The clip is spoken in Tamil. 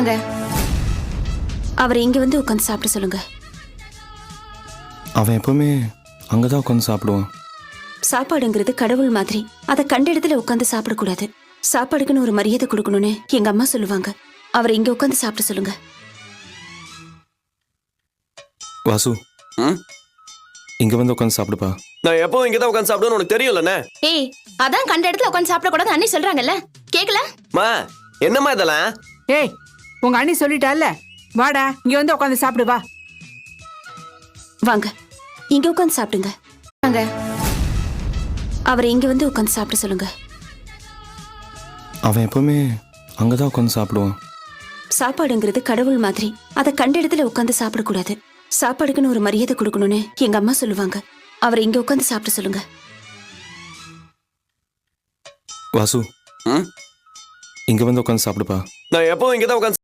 வாங்க. அவரை இங்க வந்து உட்காந்து சாப்பிட சொல்லுங்க. அவன் எப்பவுமே அங்கதான் உட்காந்து சாப்பிடுவான். சாப்பாடுங்கிறது கடவுள் மாதிரி. அதை கண்ட இடத்துல உட்காந்து சாப்பிடக்கூடாது. சாப்பாடுக்குன்னு ஒரு மரியாதை கொடுக்கணும்னு எங்க அம்மா சொல்லுவாங்க. அவரை இங்க உட்காந்து சாப்பிட சொல்லுங்க. வாசு, இங்க வந்து உட்காந்து சாப்பிடுப்பா. நான் எப்பவும் இங்கதான் உட்காந்து சாப்பிடுவேன்னு உனக்கு தெரியும்லண்ணே. ஏய், அதான் கண்ட இடத்துல உட்காந்து சாப்பிடக்கூடாது அண்ணி சொல்றாங்கல்ல, கேக்கல? மா என்னம்மா இதெல்லாம்? ஏய், உங்க அண்ணி சொல்லிட்டால, வாடா இங்க வந்து உட்காந்து சாப்பிடு வா. வாங்க, இங்க உட்காந்து சாப்பிடுங்க. வாங்க, அவரை இங்க வந்து உட்காந்து சாப்பிட சொல்லுங்க. அவன் எப்பவுமே அங்கதான் உட்காந்து சாப்பிடுவான். சாப்பாடுங்கிறது கடவுள் மாதிரி. அதை கண்ட இடத்துல உட்காந்து சாப்பிடக்கூடாது. சாப்பாடுக்குன்னு ஒரு மரியாதை கொடுக்கணும்னு எங்க அம்மா சொல்லுவாங்க. அவரை இங்க உட்காந்து சாப்பிட சொல்லுங்க. வாசு, இங்க வந்து உட்காந்து சாப்பிடுப்பா. நான் எப்பவும் இங்கதான் உட்காந்து